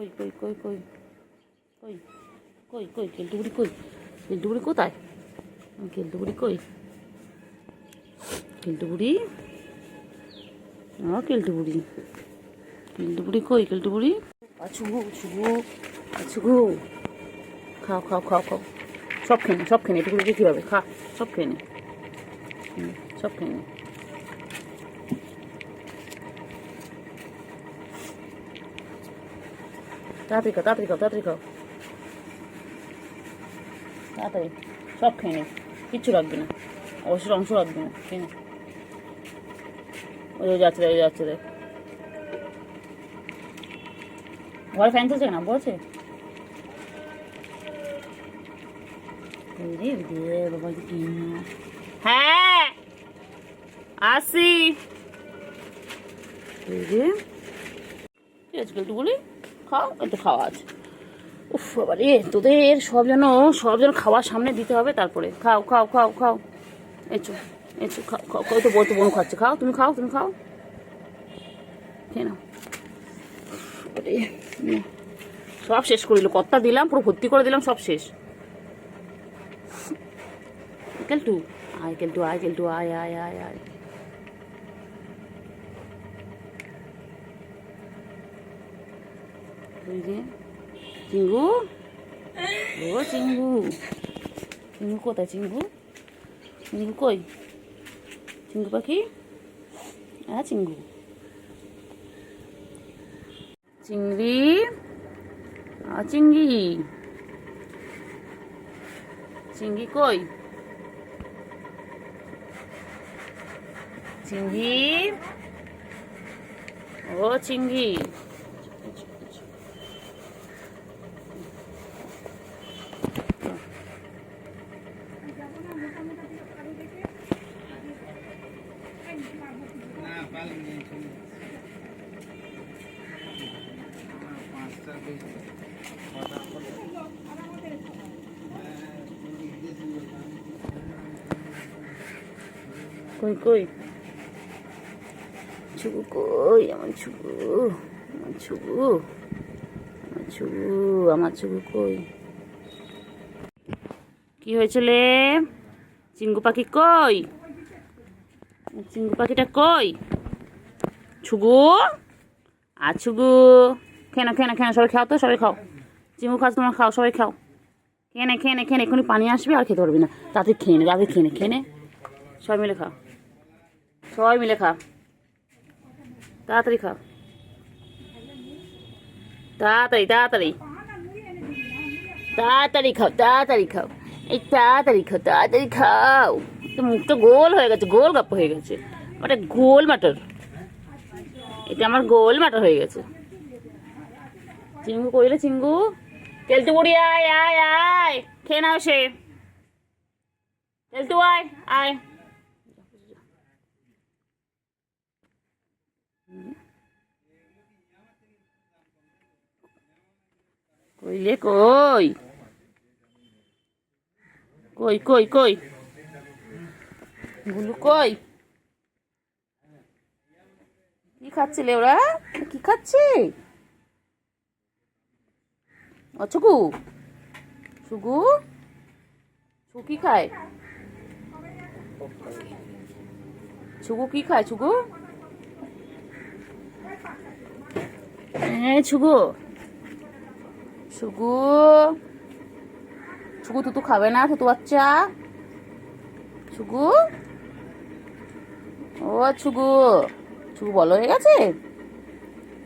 কই কই কই কই কই কই কই কেলটুবুড়ি কই? কেলটুবুড়ি কোথায়? কেলটুবুড়ি কই? কেলটুবুড়ি কেলটুবুড়ি কেলটুবুড়ি কই? কেলটুবুড়ি আছুগু ছুগু আছুগু খাও খাও খাও খাও সব খেয়ে নে সব খেয়ে নে এটুকু কী হবে খা সব খেয়ে নে সব খেয়ে নে তাড়াতাড়ি খাও তাড়াতাড়ি খাও তাড়াতাড়ি খাও তাড়াতাড়ি সব খেয়ে নে কিচ্ছু রাখবি না অবশ্যই অংশ রাখবি না খেয়ে নে ওই যাচ্ছে দেখ যাচ্ছে দেখ ঘরে ফ্যান চলছে না বলছে হ্যাঁ আসি ঠিক আছে কেলটুবুড়ি খাও একটু খাওয়া আছে উফ বাবা রে তোদের সব যেন খাওয়ার সামনে দিতে হবে তারপরে খাও খাও খাও খাও এঁচো এঁচো খাও খাও তো বলতো বোন খাচ্ছে খাও তুমি খাও খেয়ে নাও সব শেষ করে দিল কতটা দিলাম পুরো ভর্তি করে দিলাম সব শেষ কেলটু আয় কেলটু আয় কেলটু আয় আয় আয় আয় চিঙ্গু ও চিঙ্গু চিঙ্গু কোথায় চিঙ্গু চিঙ্গু কই চিঙ্গু পাখি হ্যাঁ চিঙ্গু চিংড়ি চিংড়ি চিংড়ি কই চিংড়ি ও চিংড়ি কই কই ছুগু কই আমার ছুগু আমার ছুগু আমার ছুগু আমার ছুগু কই কি হয়েছিল চিঙ্গু পাখি কই চিঙ্গু পাখিটা কই ছুগু আর ছুগু খেয়ে না সবাই খাও তো সবাই খাও চিঙ্গু খাও তোমরা খাও সবাই খাও খেয়ে নে এক্ষুনি পানি আসবে আর খেতে পারবি না তাড়াতাড়ি খেয়ে নে সবাই মিলে খাও তাড়াতাড়ি খাও তাড়াতাড়ি খাও এই তাড়াতাড়ি খাও তো মুখটা গোল হয়ে গেছে গোল গাপ্প হয়ে গেছে ওটা গোল মাটার এটা আমার গোল মাটার হয়ে গেছে চিঙ্গু কইলে চিঙ্গু কেলটুবুড়ি আয় আয় আয় খেয়ে নাও সে কেলটু আয় আয় কইলে কই কই কই কই গুলু কই কি খাচ্ছিলে ওরা কি খাচ্ছে ও ছুগু ছুগু ছুগু কি খায় ছুগু ছুগু তুতু খাবে না তুতু বাচ্চা ছুগু ও ছুগু বলো হয়ে গেছে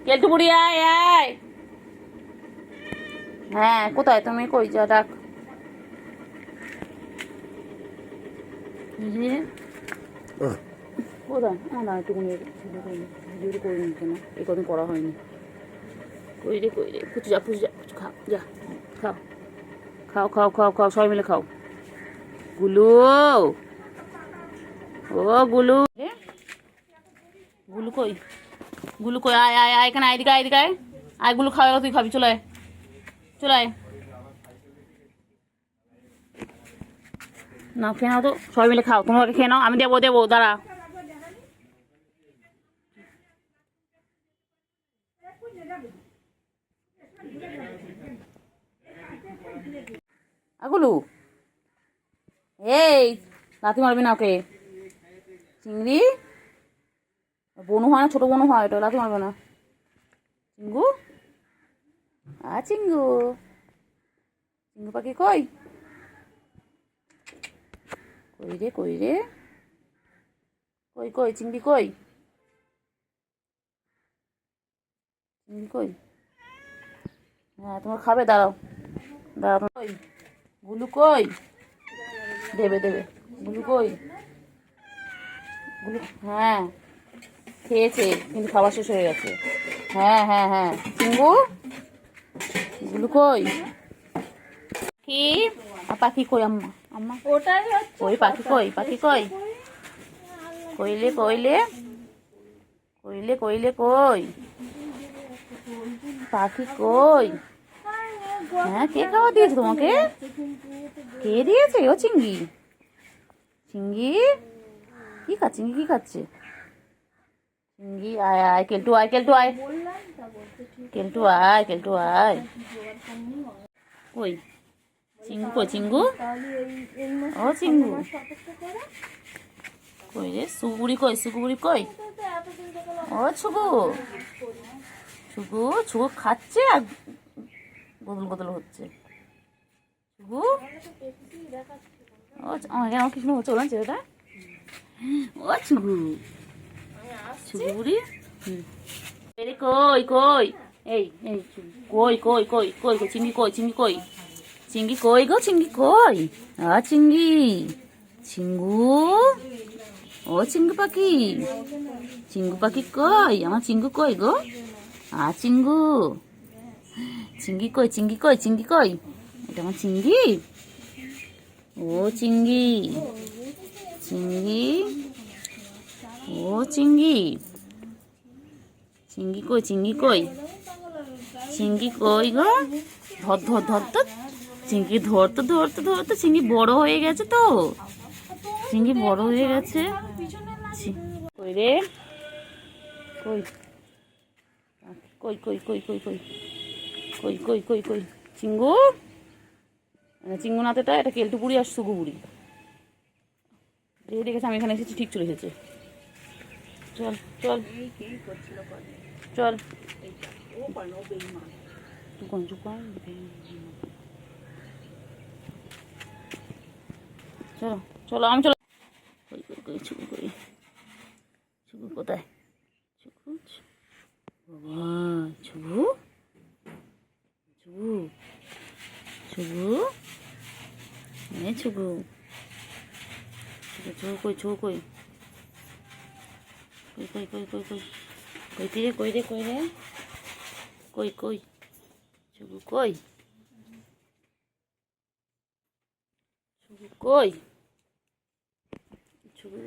কেলটুবুড়ি আয় আয় হ্যাঁ কোথায় তুমি কই যা ডাক কোথায় না একটুখানি ভিডিওটা করে নি কেন এই কদিন করা হয়নি কই রে পুচু যা খাও সবাই মিলে খাও গুলু ও গুলু কই আয় এখানে আয় এদিকে আয় গুলু খাওয়া তুই খাবি চলে আয় না খেয়ে নাও তো সবাই মিলে খাও তোমাকে খেয়ে নাও আমি দেবো দাঁড়া আগুলু, এই লাথি মারবি না ওকে। চিংড়ি বনু হয় না, ছোট বনু হয়, ওটা লাথি মারবে না। চিঙ্গু, চিঙ্গু, চিঙ্গু পাখি কই? কই রে, কই রে, কই কই চিংড়ি কই? চিংড়ি কই? হ্যাঁ তোমার খাবে, দাঁড়াও দাঁড়াও। কই গুলু কই? দেবে দেবে। গুলু কই? গুলু, হ্যাঁ খেয়েছে কিন্তু খাওয়া শেষ হয়ে গেছে। হ্যাঁ হ্যাঁ হ্যাঁ। চিঙ্গু, গুলু কই? কি পাখি কই? আম্মা আম্মা ওই পাখি কই? পাখি কই? কইলে কইলে কইলে কইলে কই? পাখি কই? হ্যাঁ কে খাওয়া দিয়েছে তোমাকে? কে দিয়েছে? ও চিংড়ি, চিংড়ি কি খাচ্ছে? চিংড়ি কি খাচ্ছে? চিংড়ি আয় আয়, কেলটু আয়, কেলটু আয়, কেলটু আয়, কেলটু আয়। কই চিঙ্গু? কই চিঙ্গু? ও চিঙ্গু কই রে? সুগুবুড়ি কই? সুগুবুড়ি কই? ও ছুগু, ছুগু, ছুগু খাচ্ছে আর বদল বদল হচ্ছে। ছুগু, ও আমাকে আমার কিছু হচ্ছে ওলান ছেলেটা। ও ছুগু, ছুগুবুড়ি কই কই? এই এই কই কই কই কই কই? চিংড়ি কই? চিংড়ি কই? চিংড়ি কই গো? চিংড়ি কই? চিংড়ি, চিঙ্গু, ও চিঙ্গু পাখি, চিঙ্গু পাখি কই? আমার চিঙ্গু কই গো? চিঙ্গু, চিংড়ি কই? চিংড়ি কই? চিংড়ি কই? এটা আমার চিংড়ি। ও চিংড়ি, চিংড়ি, ও চিংড়ি, চিংড়ি কই? চিংড়ি কই? চিংড়ি কই গো? ধর ধর ধর তো চিংড়ি, ধরতে ধরতে ধরতে চিংড়ি বড় হয়ে গেছে তো। চিংড়ি বড় হয়ে গেছে। কই রে? কই কই কই কই কই কই কই কই কই কই? চিঙ্গু, চিঙ্গু নাতেটা এটা কেলটু বুড়ি আর সুগু বুড়ি রেডি গেছে। আমি এখানে এসেছি, ঠিক চলে এসেছে। চল চল চল, চুকান চুকান, চলো চলো, আমি চলো। কই কই কই ছুকু কই? ছুকু কোথায়? ছুকু, বাবা ছুকু, ছুকু, ছুকু, ছুকু, ছুকু কই? ছুকু কই? কই কই কই কই কই? কই রে, কই রে, কই রে, কই কই? ছুকু কই? ছুকু কই? ছুকু,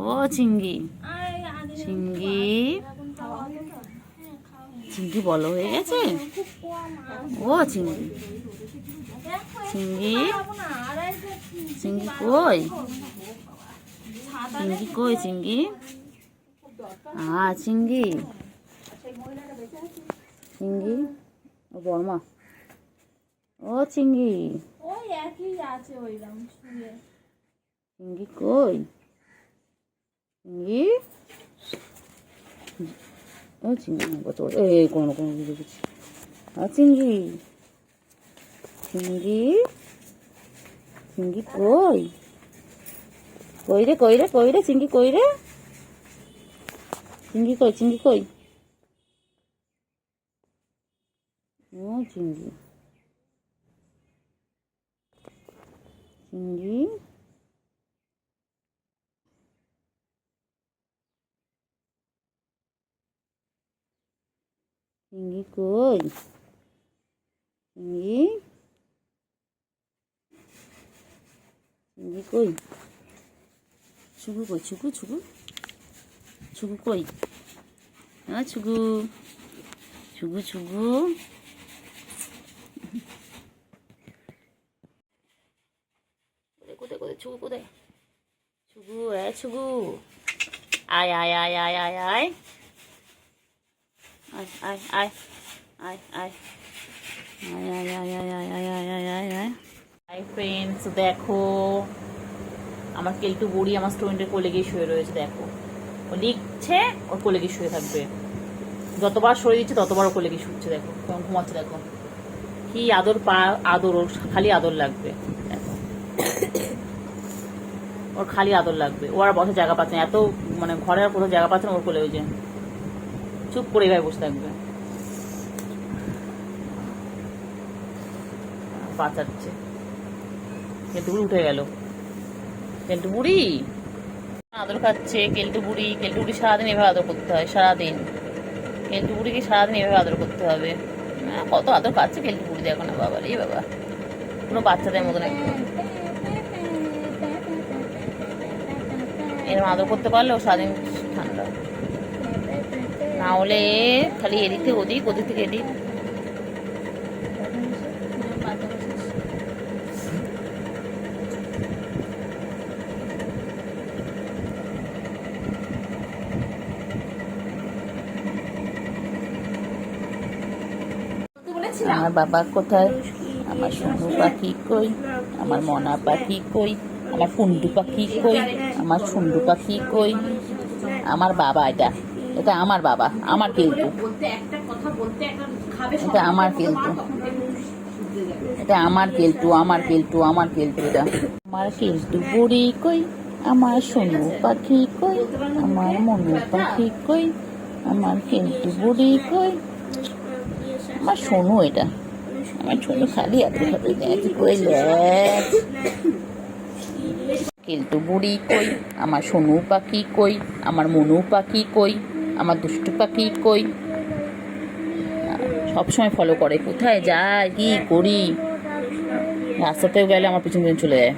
ও চিংড়ি, চিংড়ি, চিংড়ি বলো হয়ে গেছে। ও চিংড়ি, চিংড়ি, চিংড়ি কই? চিংড়ি কই? চিংড়ি, চিংড়ি, চিংড়ি, ও বর্মা, ও চিংড়ি, চিংড়ি কই? চিংড়ি, ও চিংড়ি কত? এই কোনো কোনো দেখেছি। চিংড়ি, চিংড়ি, চিংড়ি কই? কই রে, কই রে, কই রে? চিংড়ি কই রে? চিংড়ি কই? চিংড়ি কই? ও চিংড়ি, চিংড়ি, চিংড়ি কই? চিংড়ি, চিংড়ি কই? ছুকু কই? ছুকু, ছুকু, ছুকু কই? ছুকু, ছুকু, ছুকু, কোথায় কোথায়? ছুকু কোথায়? ছুকু, ছুকু, আয় আয় আয় আয় আয় আয় আয় আয় আয় আয় আয় আয় আয় আয় আয় আয় আয় আয় আয় আয় আয়। হাই ফ্রেন্ডস, দেখো আমার কেলটু বুড়ি আমার স্টুডেন্টের কোলে গিয়ে শুয়ে রয়েছে। দেখো ও লিখছে, ওর কোলে গিয়ে শুয়ে থাকবে। যতবার সরে দিচ্ছে ততবার ও কোলে গিয়ে শুচ্ছে। দেখো কেমন ঘুমাচ্ছে। দেখো কি আদর, পা আদর, ওর খালি আদর লাগবে। দেখো ওর খালি আদর লাগবে। ও আর বসে জায়গা পাচ্ছে না, এত মানে ঘরে আর কোথাও জায়গা পাচ্ছে না ওর কোলে। ওই যে চুপ করে এভাবে বসে থাকবে, বাঁচাচ্ছে। কেলটু বুড়ি উঠে গেল। কেলটু বুড়ি আদর খাচ্ছে। কেলটু বুড়ি সারাদিন এভাবে আদর করতে হয়, সারাদিন। কেলটু বুড়িকে সারাদিন এভাবে আদর করতে হবে। কত আদর খাচ্ছে কেলটু বুড়ি, দেখো না বাবা রে বাবা, পুরো বাচ্চাদের মতন একদম। এরকম আদর করতে পারলে ও সারাদিন ঠান্ডা, না হলে খালি এদিক থেকে ওদিক, ওদিক থেকে এদিক। আমার বাবা কোথায়? আমার সোনু পাখি কই? আমার মনা পাখি কই? আমার ফুন্ডু পাখি কই? আমার সুন্ডু পাখি কই? আমার বাবা, এটা এটা আমার বাবা, আমার কেলটু। এটা আমার কেলটু, এটা আমার কেলটু, আমার কেলটু, আমার কেলটু। এটা আমার কেলটু বুড়ি কই? আমার সোনু পাখি কই? আমার মনু পাখি কই? আমার কেলটু বুড়ি কই? আমার সোনু, এটা আমার সোনু। খালি এত খালি ল্যাজ কই, ল্যাজ। কেলটু বুড়ি কই? আমার সোনু পাখি কই? আমার মনু পাখি কই? আমার দুষ্টু পাখি কই? সবসময় ফলো করে, কোথায় যায় কি করি। রাস্তাতেও গেলে আমার পিছন পিছন চলে যায়,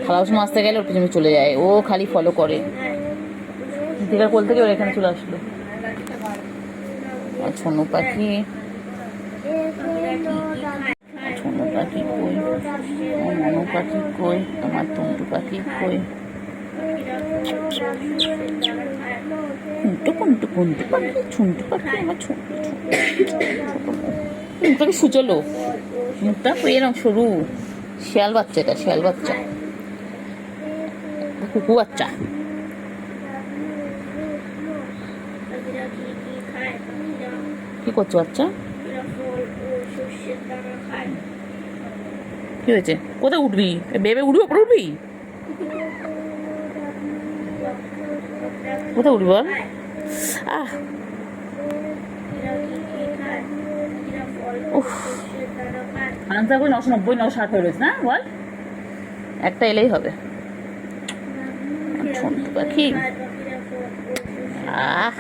খাওয়ার সময় আসতে গেলে ওর পিছনে চলে যায়। ও খালি ফলো করে। দীঘার কোল থেকে ওর এখানে চলে আসলো। আর সোনু পাখি, সোনু পাখি কই? আমার মনু পাখি কই? আমার টুন্টু পাখি কই? কুন্টু কুন্টু কুন্টু পাখি, ছুন্টু পাখি, আমার ছোট মুখটাকে সুচলো, মুখটা এরকম সরু। শিয়াল বাচ্চা, এটা শিয়াল বাচ্চা, কুকু বাচ্চা। কি করছো বাচ্চা? কি হয়েছে? কোথায় উঠবি? বেবে উঠবি, ওপরে উঠবি? কোথায় উঠবি বল? আহ উফ, আনসার করে 990 960 হয়ে রয়েছে না বল? একটা এলেই হবে। ছোট পাখি, আহ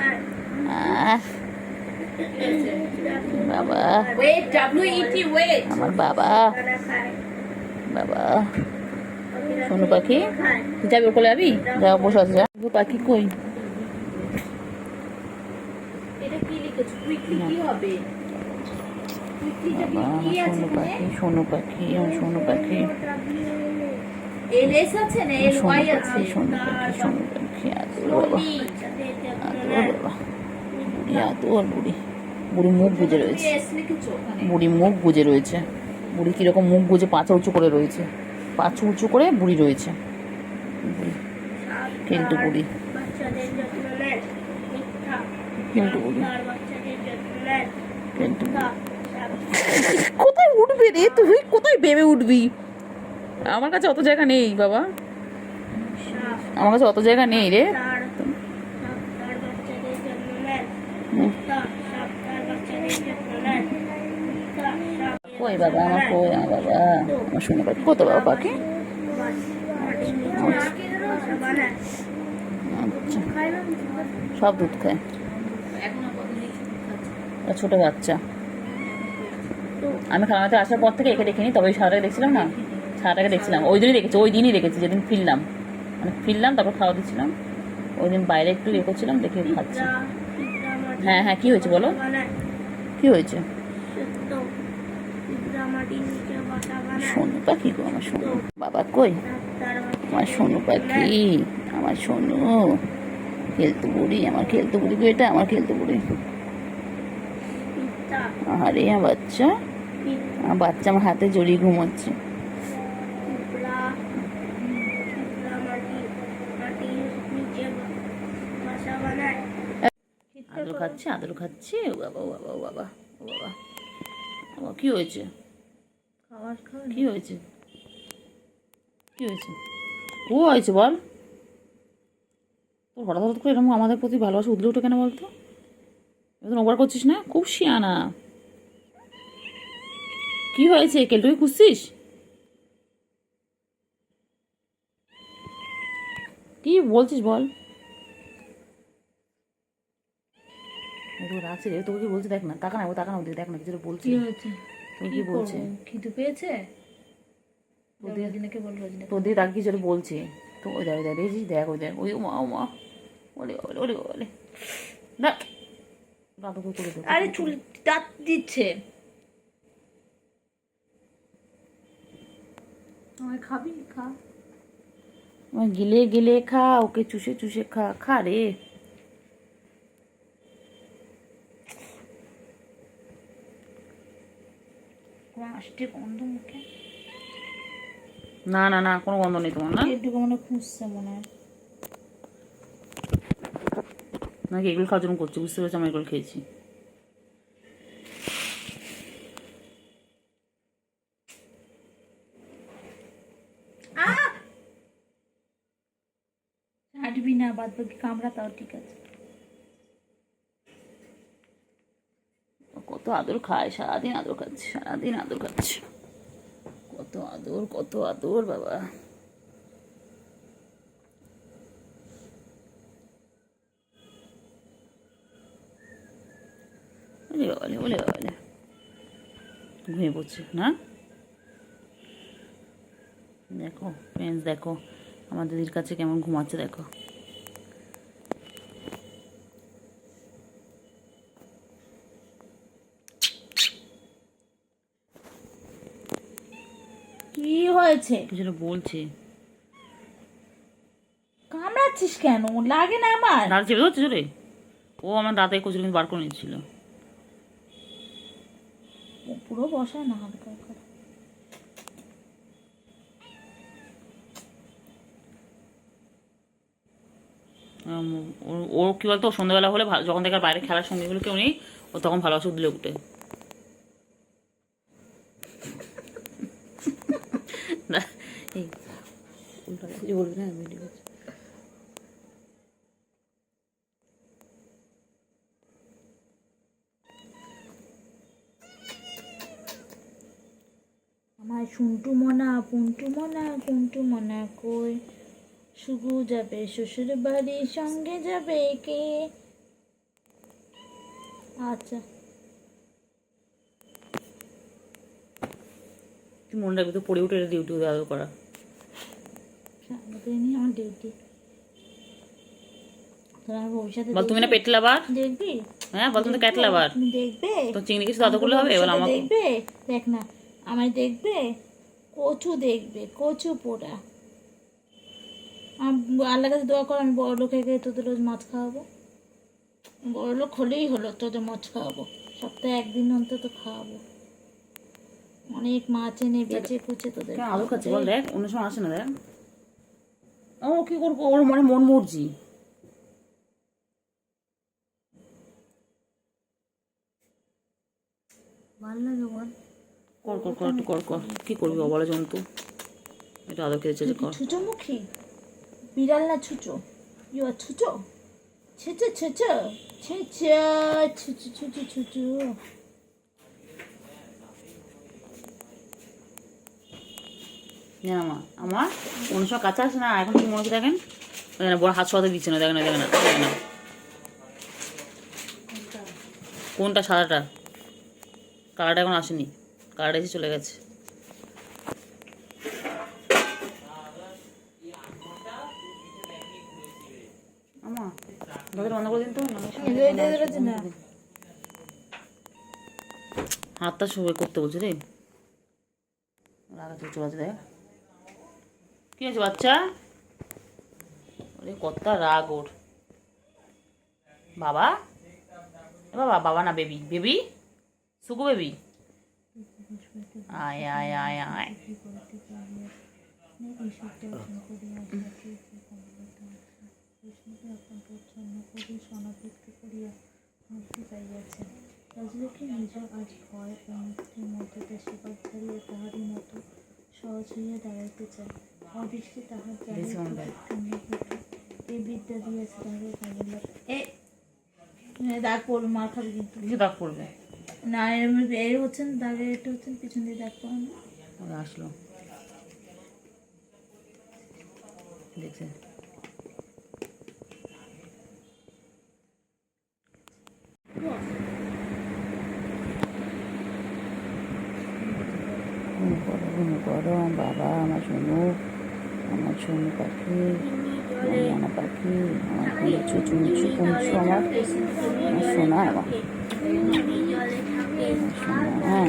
আহ বাবা, আমার বাবা, বাবা। সোনু পাখি, তুই যাবি ওর কোলে? যাবি? যা, বসে আছে। যা পাখি কই? বাবা, আমার সোনু পাখি, সোনু পাখি, আমার সোনু পাখি, সোনু পাখি, সোনু পাখি, সোনু পাখি। আদর বাবা, আদর বাবা। বুড়ি আদর, বুড়ি। বুড়ি মুখ বুজে রয়েছে, বুড়ি মুখ বুজে রয়েছে। বুড়ি কিরকম মুখ বুজে পাঁচা উঁচু করে রয়েছে, পাঁচু উঁচু করে বুড়ি রয়েছে। কেলটু বুড়ি, কেলটু বুড়ি, কেলটু বুড়ি। কোথায় উঠবে রে তুই? কোথায় ভেবে উঠবি? আমার কাছে অত জায়গা নেই বাবা, আমার কাছে অত জায়গা নেই রে। কই বাবা আমার, কই আমার বাবা, আমার শুনে পাখি। কত বাবা পাখি? আচ্ছা, সব দুধ খায়, ছোট বাচ্চা। আমি খাওয়াতে আসার পর থেকে একে দেখিনি, তবে ওই সারাটাকে দেখছিলাম না, সারাটাকে দেখছিলাম ওই দিনই দেখেছি, ওই দিনই দেখেছি যেদিন ফিরলাম, মানে ফিরলাম তারপর খাওয়া দিচ্ছিলাম। ওই দিন বাইরে একটু ইয়ে করছিলাম, দেখে খাচ্ছি। হ্যাঁ হ্যাঁ, কি হয়েছে বলো? কি হয়েছে? সোনু পাখি গো, আমার সোনু। বাবা কই? আমার সোনু পাখি, আমার সোনু। খেলতু বুড়ি, আমার খেলতু বুড়ি গো, এটা আমার খেলতু বুড়ি। আরে বাচ্চা, বাচ্চা আমার হাতে জড়িয়ে ঘুমাচ্ছে। আদর খাচ্ছে, আদর খাচ্ছে। ও বাবা, ও বাবা, ও বাবা, ও বাবা, বাবা, কি হয়েছে? কি হয়েছে? কি হয়েছে? ও হয়েছে বল। তোর হঠাৎ হঠাৎ করে এরকম আমাদের প্রতি ভালোবাসা উদলে ওঠে কেন বলতো? এবার ওভার করছিস না? খুব শিয়ানা। কি হয়েছে? কেলটুকে খুঁজছিস? কি বলছিস বল। রাখছি রে, তোকে কি বলছে দেখ না, তাকা না, ও তাকা না, দেখ না কিছু বলছি। কি হয়েছে? তোকে কি বলছে? খিদে পেয়েছে? তোর দিয়ে তাকে কিছু বলছে। তো ওই দেখ, দেখ দেখছিস, দেখ ওই দেখ, ওই মা, ও মা, ওলে ওলে ওলে ওলে, দেখ দাদু করে দেখ। আরে চুল দাঁত দিচ্ছে। আমায় খাবি? খা। গিলে গিলে খা, ওকে চুষে চুষে খা, খা রে। আসছে গন্ধ মুখে। না না না, কোনো গন্ধ নেই তোমার, না? একটু মনে খুঁজছে মনে হয়। নাকি এগুলো খাওয়ার জন্য করছি, বুঝতে পারছি আমি এগুলো খেয়েছি। হাঁটবি না, বাদ বাকি কামড়া তাও ঠিক আছে। কত আদর খায়, সারাদিন আদর খাচ্ছে, সারাদিন আদর খাচ্ছে। কত আদর, কত আদর বাবা। ওলে বাবালে, ওলে বাবালে, ঘুমিয়ে পড়ছে না? দেখো ফ্রেন্ডস, দেখো আমার দিদির কাছে কেমন ঘুমাচ্ছে, দেখো। কি হয়েছে? কিছু বলছে। কামড়াচ্ছিস কেন? লাগে না আমার? দাঁড় চেপে ধরছে রে। ও আমার দাঁতে কচুরি কিন্তু বার করে নিচ্ছিল। পুরো বসায় না, হালকা হালকা। ও কি বলতো, সন্ধ্যাবেলা হলে যখন দেখার বাইরে খেলার সঙ্গীগুলো কেউ নেই, ও তখন ভালোবাসা দিলে উঠে। এই উল্টা কিছু বলবি না, ভিডিও করছি। আমার শুন্টু মনা, পুন্টু মনা, কুন্টু মনা কই? শুধু যাবে শ্বশুর বাড়ি, সঙ্গে যাবে কে? আচ্ছা, তুই মনে রাখবি তো, পড়ে উঠে ডিউটি আদর করা। আমার ডিউটি। তোমার ভবিষ্যতে বল তুমি না পেট লাভার? দেখবি? হ্যাঁ বল, তুমি তো ক্যাট লাভার। তুমি দেখবে? তো চিংড়ি কিছু আদর করলে হবে? বল আমাকে দেখবে? দেখ না, আমায় দেখবে। কচু দেখবে, কচু পোড়া। আল্লাহ কাছে দোয়া কর, আমি বড় লোক হয়ে গিয়ে তোদের রোজ মাছ খাওয়াবো। বড় লোক হলেই হলো, তোদের মাছ খাওয়াবো, সপ্তাহে একদিন অন্তত খাওয়াবো। অনেক মাছ এনে বেচে কুচে তোদের কেন আদর খাচ্ছে বল, দেখ অন্য সময় আসে না, দেখ। ও কি করবো, ওর মানে মন মর্জি। ভালো লাগে বল। কর কর কর, একটু কর কর, কি করবি অবলা জন্তু, এটা আদর খেয়েছে যে কর। ছুচো মুখী বিড়াল না ছুচো? ইউ আর ছুচো, ছুচো ছুচো ছুচো ছুচো ছুচো ছুচো। জানা মা আমার অন্য সময় কাছে আসে না, এখন কি মনে হচ্ছে দেখেন, দেখেন বড় হাত সহাতে দিচ্ছে না, দেখেন না, দেখেন না, দেখেন না। কোনটা? সাদাটা? কালারটা এখন আসেনি, কালারটা এসে চলে গেছে। আমা দরজা বন্ধ করে দিন তো, হাতটা শুয়ে করতে বলছে রে, রাগাতে চলে আছে, দেখ কি হয়েছে বাচ্চা। ওরে কত রাগ ওর। বাবা, বাবা, বাবা না বেবি, বেবি সুকু বেবি আয় আয় আয় আয় রাজলক্ষ্মী নিজ আজ ভয় ও মুক্তির মধ্যে দেশিবাদ ছাড়িয়া তাহারই মতো সহজ হইয়া দাঁড়াইতে চায়। অদৃষ্টে তাহার এই বিদ্যা দিয়েছে তাহাকে কাজে দাগ পড়বে, মার খাবে কিন্তু। কিছু দাগ পড়বে না এর হচ্ছেন দাগে, এটা হচ্ছেন পিছন দিয়ে দাগ পড়ানো। আসলো দেখছে গরম বাবা আমার সোনু পাখি, আমার মনা পাখি, আমার কুঞ্চু চুঞ্চু কুঞ্চু, আমার সোনা, আমার সোনা।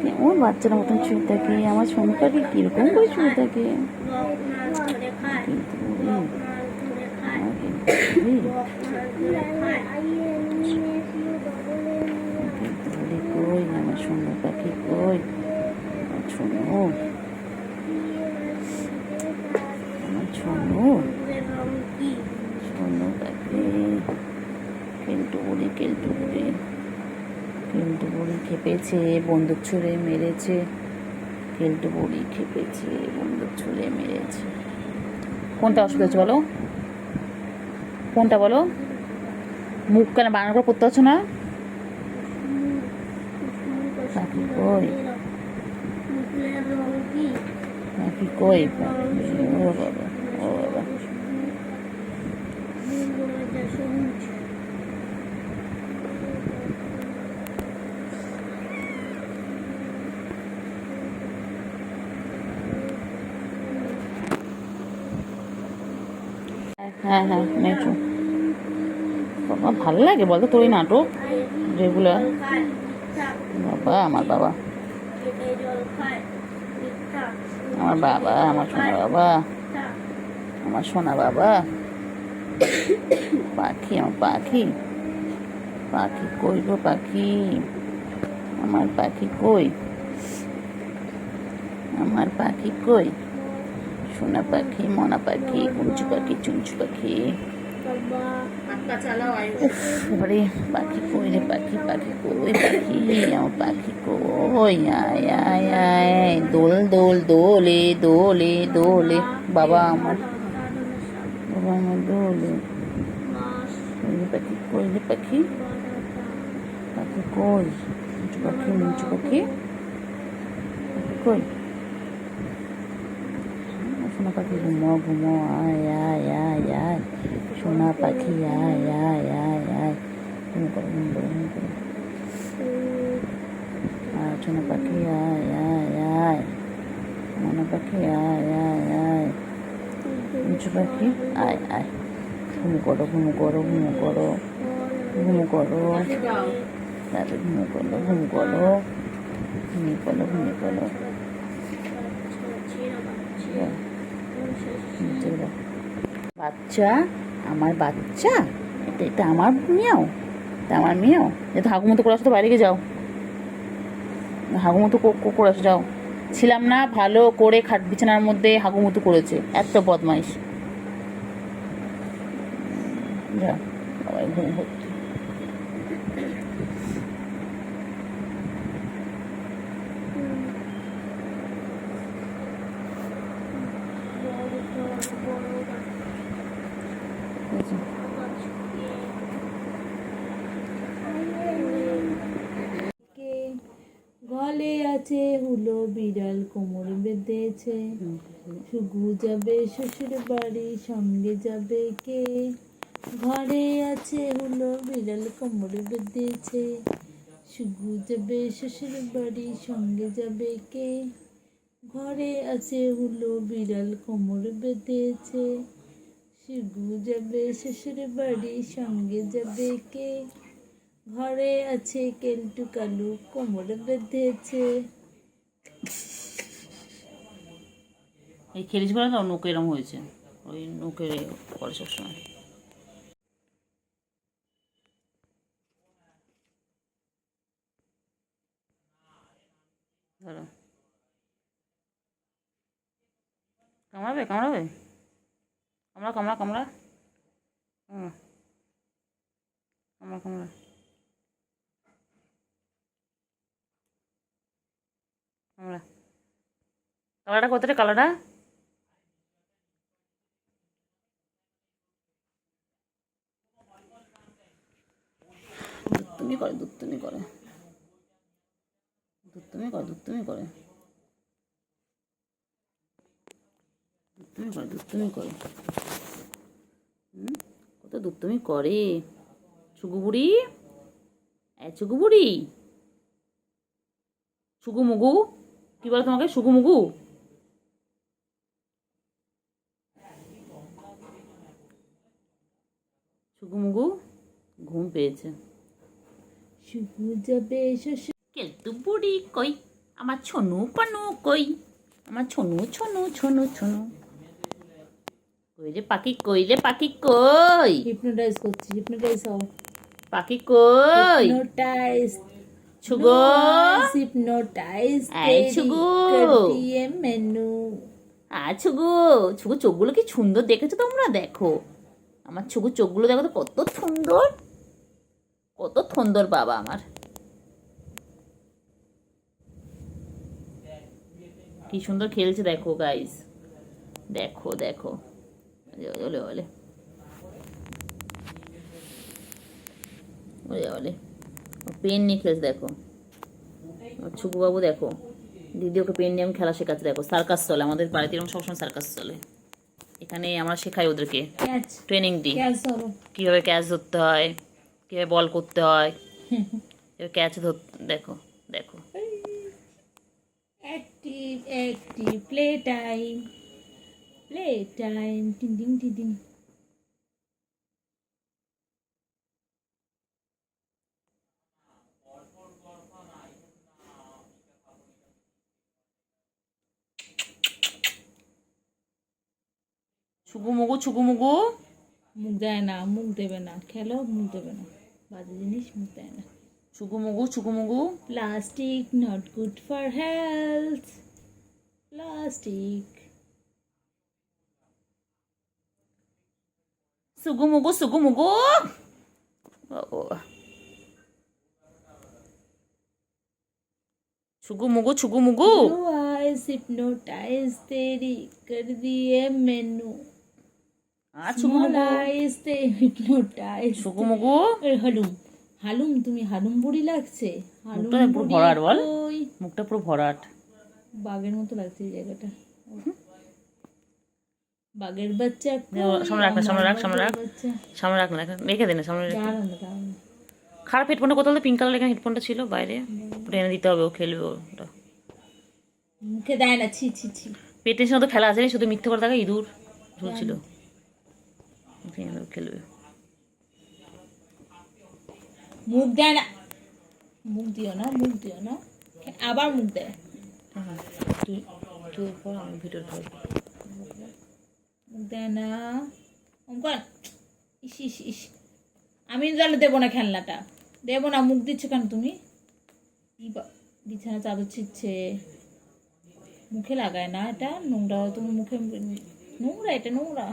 কেমন বাচ্চার মতন শুয়ে থাকে আমার সোনু পাখি, কিরকম করে শুয়ে থাকে কই আমার সোনু পাখি, কই আমার সোনু, আমার সোনু পাখি। কেলটু বড়ি খেপেছে, বন্দুক ছুঁড়ে মেরেছে। কেলটু বড়ি খেপেছে, বন্দুক ছুঁড়ে মেরেছে। কোনটা অসুবিধা হচ্ছে বলো, কোনটা বলো? মুখ কেন বানানো করে পড়তে পারছো না? পাখি কই, পাখি কই, ও বাবা, ও বাবা। হ্যাঁ হ্যাঁ মেট্রো বাবা, ভালো লাগে বলতো তোর এই নাটক রেগুলার? বাবা আমার বাবা, আমার বাবা, আমার সোনা বাবা, আমার সোনা বাবা। পাখি, আমার পাখি, পাখি কই গো পাখি, আমার পাখি কই, আমার পাখি কই, সোনা পাখি, মনা পাখি, কুঞ্চু পাখি, চুঞ্চু পাখি। এবারে পাখি কই রে, পাখি কই, পাখি আমার পাখি কই, আয় আয় আয়, দোল দোল দোলে দোলে দোলে, বাবা আমার, বাবা আমার দোলে। পাখি কই রে, পাখি কই, মুঞ্চু পাখি, মুঞ্চু পাখি কই, সোনা পাখি ঘুমো ঘুমো, আয় আয় আয় আয়, সোনা পাখি আয় আয় আয় আয়, ঘুম করো ঘুম করো ঘুম করো, আয় সোনা পাখি আয় আয় আয়, মনা পাখি আয় আয় আয়, মুঞ্চু পাখি আয় আয়, ঘুম করো ঘুম করো ঘুম করো ঘুম করো, তাহলে ঘুম করো ঘুম করো ঘুমিয়ে পড়ো ঘুমিয়ে পড়ো। বাচ্চা, আমার বাচ্চা, এটা আমার মেয়েও, এটা আমার মেয়েও। এটা হাগুমতো করে আসো তো, বাইরে গিয়ে যাও, হাগুমতো করে আসো, যাও। ছিলাম না, ভালো করে খাট বিছানার মধ্যে হাগুমতো করেছে, এত বদমাইশ। যা বাবা, ঘুম হচ্ছে। গলে আছে হুলো বিড়াল, কোমর বেঁধেছে, শুগু যাবে শ্বশুর বাড়ি, সঙ্গে যাবে কে? ঘরে আছে হুলো বিড়াল, কোমর বেঁধেছে, শুগু যাবে শ্বশুর বাড়ি, সঙ্গে যাবে কে? ঘরে আছে হুলো বিড়াল, কোমর বেঁধেছে, শুগু যাবে শ্বশুর বাড়ি, সঙ্গে যাবে কে? ঘরে আছে কেলটু কালু, কোমর বেঁধেছে। এই খেলিস বলে না নোকে এরম হয়েছে, ওই নোকে করে সবসময়। ধরো, কামড়াবে কামড়াবে, কামড়া কামড়া কামড়া, হুম কামড়া কামড়া। কামড়া, কালারটা কোথায় কালারটা? দুত্তুমি করে দুত্তুমি করে দুত্তুমি করে দুত্তুমি করে দুত্তুমি করে দুত্তুমি করে, কত দুত্তুমি করে। ছুগু বুড়ি, ছুগু বুড়ি, ছুগু মুগু, কি বলে তোমাকে ছুগু মুগু? ছুগু মুগু ঘুম পেয়েছে। শুকু যাবে শ্বশুর। কেলতু বুড়ি কই, আমার ছনু পানু কই, আমার ছনু ছনু ছনু ছনু কই রে পাখি, কই রে পাখি কই, হিপনোটাইজ করছি, হিপনোটাইজ হও। পাখি কই, हिप्नोटाइज ছুগো, हिप्नोटाइज এই ছুগু, कर दिए मैनू। ছুগু, ছুগু চোখগুলো কি সুন্দর দেখেছো তোমরা? দেখো আমার ছুগু চোখগুলো, দেখো তো কত সুন্দর, কত সুন্দর বাবা আমার। কি সুন্দর খেলছে দেখো গাইস, দেখো দেখো, ওলে ওলে ওলে ওলে, পেন নিয়ে খেলছে দেখো। ছুকু বাবু দেখো, দিদি ওকে পেন নিয়ে আমি খেলা শেখাচ্ছে। দেখো সার্কাস চলে আমাদের বাড়িতে, এরকম সবসময় সার্কাস চলে। এখানে আমরা শেখাই ওদেরকে, कैच ট্রেনিং দিই कैच करो। কীভাবে ক্যাচ ধরতে হয়, কীভাবে বল করতে হয়, ক্যাচ ধরতে। দেখো দেখো, एक्टिव एक्टिव प्ले टाइम टिंग टिंग टिंग टिंग। ছুগু মুগু ছুগু মুগু, মুখ দেয় না, মুখ দেবে না, খেলো মুখ দেবে না, বাজে জিনিস মুখ দেয় না। ছুগু মুগু ছুগু মুগু, plastic not good for health, plastic. সুগু মুগু সুগু মুগু, ও ছুগু মুগু ছুগু মুগু, ब्लू आइज हिप्नोटाइज तेरी कर दिए मैनू। ছুগু स्मॉल মুগু आइज ते हिप्नोटाइज। ছুগু মুগু। হালুম হালুম, তুমি হালুম বুড়ি লাগছে। হালুম মুখটা পুরো বুড়ি ভরাট বল, কই? মুখটা পুরো ভরাট, বাঘের মতো লাগছে এই জায়গাটা। বাঘের বাচ্চা সামনে রাখ না, সামনে রাখ সামনে রাখ সামনে রাখ না, রেখে দে না সামনে রেখে। খারাপ হেডফোনটা কোথাও পিঙ্ক কালার এখানে হেডফোনটা ছিল বাইরে, ওটা এনে দিতে হবে, ও খেলবে ওটা। মুখে দেয় না, ছি ছি ছি। পেটের সঙ্গে তো খেলা আছে, শুধু মিথ্যে করে থাকে, ইঁদুর ঝুলছিল, খেলবে। মুখ দেয় না, মুখ দিও না, মুখ দিও না, আবার মুখ দেয়। তুই তুই পর, আমি ভিডিও করব। মুখ দেয় না অঙ্কন। ইস ইস ইস, আমি তাহলে দেবো না খেলনাটা, দেবো না। মুখ দিচ্ছ কেন তুমি? বিছানা চাদর ছিচ্ছে, মুখে লাগায় না, এটা নোংরা, তুমি মুখে নোংরা, এটা নোংরা।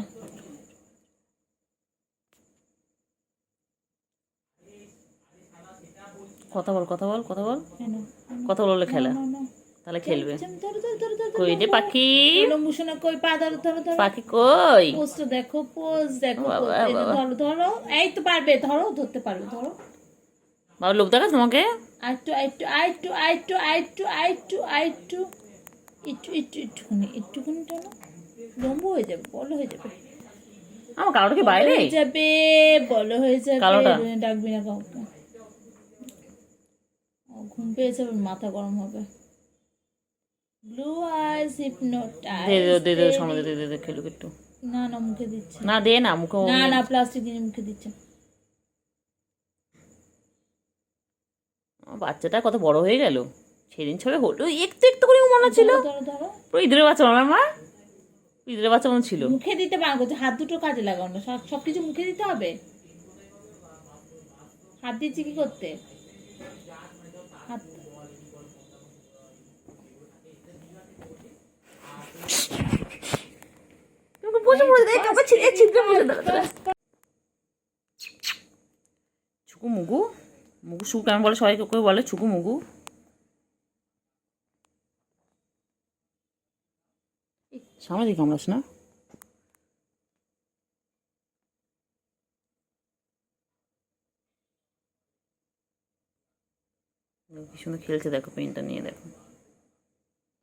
কথা বল কথা বল কথা বল, কেন? কথা বললে খেলা, তাহলে খেলবে। কই রে পাখি, লম্বুসোনা কই? পা ধরো ধরো ধরো, পাখি কই? পোজটা দেখো, পোজ দেখো, বাবা, এই যে বাবা। ধরো ধরো, এই তো পারবে, ধরো, ধরতে পারবে, ধরো। বাবা লোভ দেখাস তোমাকে? আইটু আইটু আইটু আইটু আইটু আইটু আইটু, একটু একটু একটুখানি, একটুখানি টানো, লম্বু হয়ে যাবে, বড় হয়ে যাবে। আমার কালোটা কি বাইরে? হয়ে যাবে, বড় হয়ে যাবে। কালোটা? ডাকবি না কাউকে। ঘুম পেয়ে যাবে, মাথা গরম হবে। Blue eyes hypnotise. দে দে দে দে, সামনে দে দে দে, খেলুক একটু। না না, মুখে দিচ্ছে না দে না, মুখে না, না প্লাস্টিক দিয়ে মুখে দিচ্ছে। বাচ্চাটা কত বড় হয়ে গেল, সেদিন ছবে হলো একটু একটু করে মনে ছিল, ধরো ধরো, পুরো ইঁদুরের বাচ্চা আমার মা। পিঁপড়ে বাচ্চা মনে ছিল। মুখে দিতে পারবো, হাত দুটো কাজে লাগানো, সব কিছু মুখে দিতে হবে? হাত দিচ্ছি কি করতে? হাত তোমাকে বসে পড়ে দেয়, কাপড় ছিঁড়ে ছিঁড়ে বসে দাঁড়া। ছুকু মুগু, মুগু সুকু কেমন বলে, সবাই কেউ বলে ছুকু মুগু। সামনে দিকে কামড়াস না। কি সুন্দর খেলছে দেখো, পেনটা নিয়ে দেখো,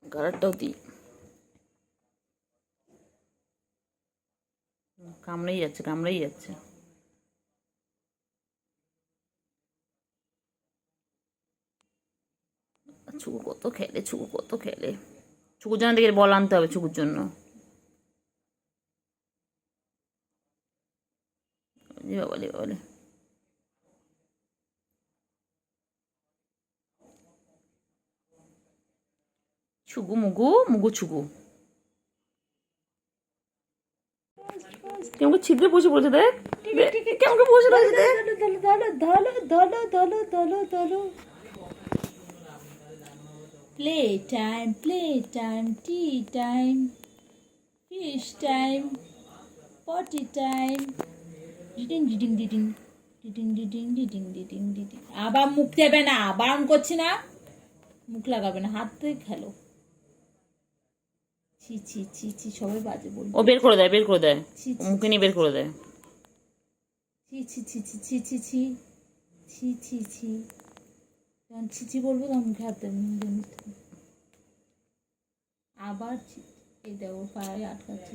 কালারটাও দিই। কামড়েই যাচ্ছে, কামড়েই যাচ্ছে। ছুকু কত খেলে, ছুকু কত খেলে। ছুকুর জন্য দেখে বল আনতে হবে, ছুকুর জন্য। বাবালে বাবালে, ছুকু মুগু, মুগু ছুকু কেমন ছিদ্রে বসে পড়েছে দেখ, কেমন বসে রয়েছে দেখ। Play time, tea time, fish time, পটি টাইম। ডিডিং ডিডিং ডিডিং ডিডিং ডিডিং ডিডিং ডিডিং ডিডিং। আবার মুখ দেবে না, বারণ করছি না, মুখ লাগাবে না, হাত দিয়ে খেলো। ছি ছি ছি ছি, সবাই বাজে বলবে। ও বের করে দেয়, বের করে দেয়, ছি ও মুখে নিয়ে বের করে দেয়। ছি ছি ছি ছি ছি ছি ছি ছি ছি ছি। যখন ছি ছি বলবো তখন মুখে হাত দেবে, আবার ছি। এই দেখো পায়ে আটকাচ্ছে।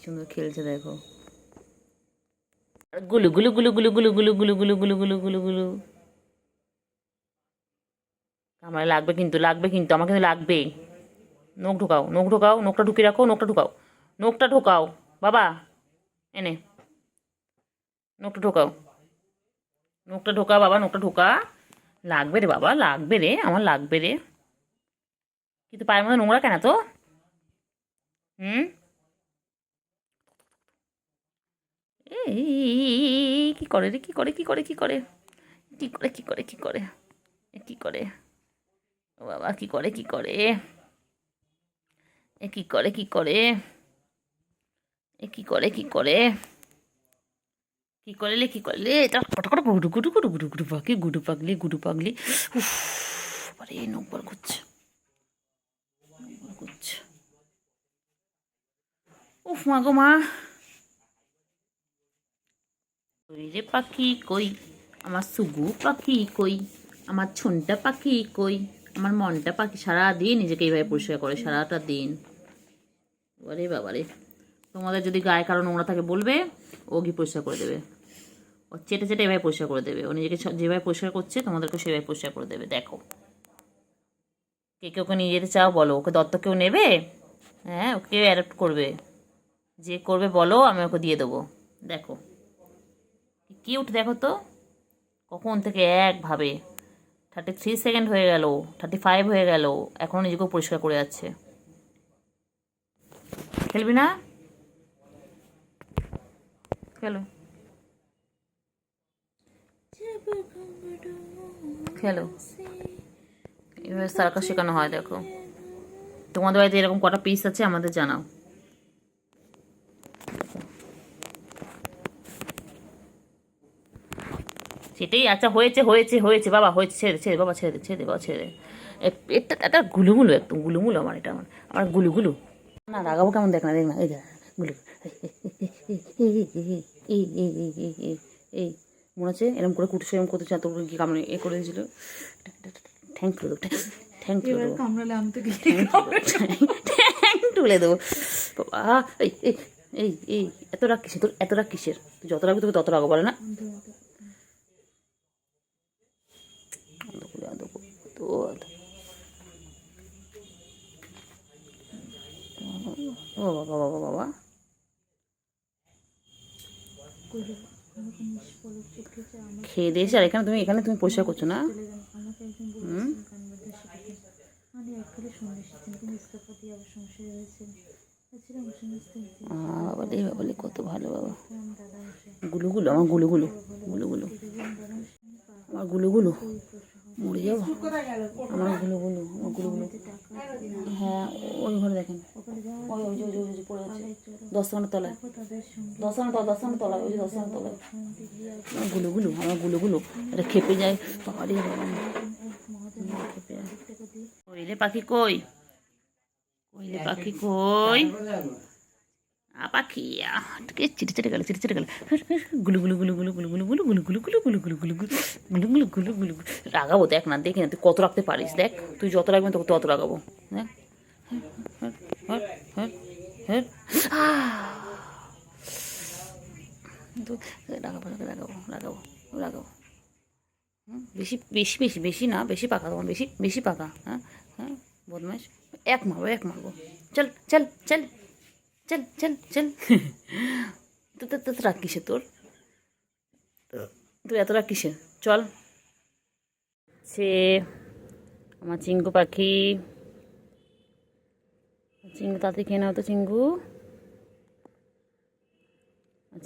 সুন্দর খেলছে দেখো। গুলু গুলু গুলু গুলু গুলু গুলু গুলু গুলু গুলু গুলু গুলু গুলু। আমার লাগবে কিন্তু, লাগবে কিন্তু, আমার কিন্তু লাগবে। নখ ঢোকাও, নখ ঢোকাও, নখটা ঢুকিয়ে রাখো, নখটা ঢোকাও, নখটা ঢোকাও বাবা, এনে নখটা ঢোকাও, নখটা ঢোকা বাবা, নখটা ঢোকা। লাগবে রে বাবা, লাগবে রে, আমার লাগবে রে। কিন্তু পায়ের মধ্যে নোংরা কেন তো? হুম, এই কি করে রে, কি করে, কি করে, কি করে, কি করে, কি করে, কি করে, কি করে, ও বাবা, কি করে, কি করে, এ কি করে, কি করে, এ কি করে, কি করে, কি করলে, কি করলে, এটা কটা গুডু গুডু গুডু গুডু গুডু পাগলি, গুডু পাগলি, গুডু পাগলি। উফ, আরে নকবার করছে, করছে। উফ মা গো মা। কই রে পাখি কই, আমার সুগু পাখি কই, আমার ছুনটা পাখি কই, আমার মনটা পাখি। সারাদিন নিজেকে এইভাবে পরিষ্কার করে, সারাটা দিন। বাবারে বাবারে, তোমাদের যদি গায়ে কারো নোংরা থাকে বলবে, ও গিয়ে পরিষ্কার করে দেবে। ও চেটে চেটে এভাবে পরিষ্কার করে দেবে, ও নিজেকে যেভাবে পরিষ্কার করছে তোমাদেরকে সেভাবে পরিষ্কার করে দেবে। দেখো, কে কে ওকে নিয়ে যেতে চাও বলো, ওকে দত্তক কেউ নেবে? হ্যাঁ, ওকে অ্যাডপ্ট করবে, যে করবে বলো, আমি ওকে দিয়ে দেবো। দেখো কিউট, দেখো তো কখন থেকে একভাবে 33 সেকেন্ড হয়ে গেল, 35 হয়ে গেল, এখনও নিজেকেও পরিষ্কার করে যাচ্ছে। খেলবি না? খেলো, খেলো, এভাবে সার্কাস শেখানো হয়। দেখো, তোমাদের বাড়িতে এরকম কটা পিস আছে আমাদের জানাও। সেটাই, আচ্ছা হয়েছে, হয়েছে, হয়েছে বাবা, হয়েছে, ছেড়ে ছেড়ে বাবা, ছেড়ে দে, ছেড়ে দে বাবা, ছেড়ে দে। এটা এটা গুলুগুলু, একদম গুলুগুলু আমার, এটা আমার, আমার গুলুগুলু। না রাগাবো কেমন, দেখ না, দেখ না, এই দেখ গুলু, এই এই এই এই এই এই মনে হচ্ছে এরকম করে কুটুস, এরকম করতে চান তোর কি কামড়ে এ করে দিয়েছিল। ঠ্যাং তুলে দেবো, ঠ্যাং তুলে দেবো, ঠ্যাং তুলে দেবো বাবা। এই এই এই এই এত রাগ কিসের তোর, এত রাগ কিসের? তুই যত রাখবি তোকে তত রাগো, বলে না? ও বাবা বাবা বাবা, করে আমাকে নিষ্পলক চোখে যে আমার খেয়ে দিয়েছি। আর এখানে তুমি পরিষ্কার করছো না? চলে গেল। আমাকে একজন বলেছেন কান মধ্যে শিখেছে মানে এককালে শুনে এসেছেন তিনি ইস্তফাতি আবার সংসারে হয়েছেন তাছাড়া মুসলিম স্ত্রী বাবালে বাবালে কত ভালো বাবা। দাদা মশাই গুলুগুলো আমার গুলুগুলো গুলুগুলো আমার গুলুগুলো মরে যাবো। আমার গুলুগুলো আমার গুলুগুলো। হ্যাঁ ওই ঘরে দেখেন, ওই ওই যে ওই যে ওই যে পড়ে আছে 10 টাকার তলায়, 10 টাকার তলায়, ওই যে 10 টাকার তলায় আমার গুলুগুলো। আমার গুলুগুলো এটা খেপে যায় বাবারে বাবা, খেপে যায়। কইলে পাখি কই, কইলে পাখি কই, পাখি চিটে চিটে গেল, চিটে চিটে গেল। গুলু গুলু গুলু গুলু গুলু গুলু গুলু গুলু গুলু গুলু গুলু গুলু গুলু গুলু গুলু গুলু গুলু গুলু। রাগাবো দেখ না, দেখি না তুই কত রাখতে পারিস, দেখ তুই যত রাখবেন তোকে তত রাগাবো। দেখ রাগাবো রাগাবো রাগাবো রাগাবো। বেশি বেশি বেশি বেশি না, বেশি পাকা তোমার, বেশি বেশি পাকা। হ্যাঁ হ্যাঁ বদমাইশ, এক মারবো এক মারবো। চল চল চল চল চল চল। তো তো তো রাগ কিসে তোর, তুই এত রাগ কিসে? চল। সে আমার চিঙ্গু পাখি, চিঙ্গু তাড়াতাড়ি খেয়ে নাও তো চিঙ্গু,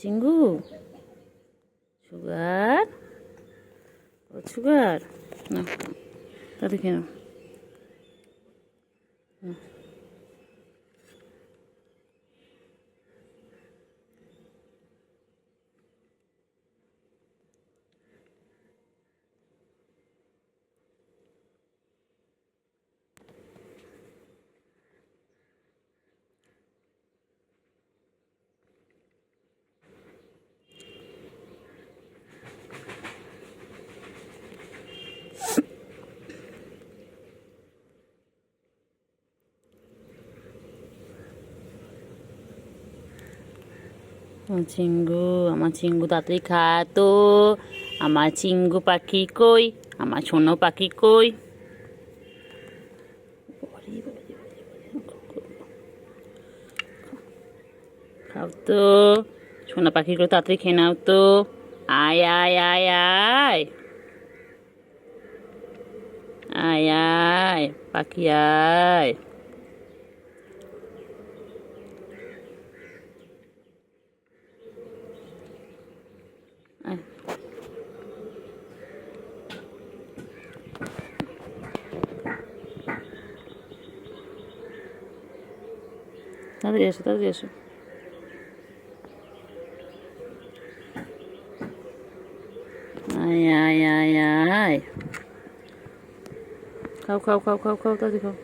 চিঙ্গু সুগার, ও সুগার না, তাড়াতাড়ি খেয়ে নাও। চিঙ্গু, আমার চিঙ্গু তাড়াতাড়ি খা তো, আমার চিঙ্গু পাখি কই, আমার সোনো পাখি কই। খাও তো সোনা পাখিগুলো, তাড়াতাড়ি খেয়ে নাও তো। আয় আয় আয় আয় আয় আয় পাখি আয়। আয় তাড়াতাড়ি এসো, তাড়াতাড়ি এসো। আয় আয় আয় আয়, খাও খাও খাও খাও খাও, তাড়াতাড়ি খাও।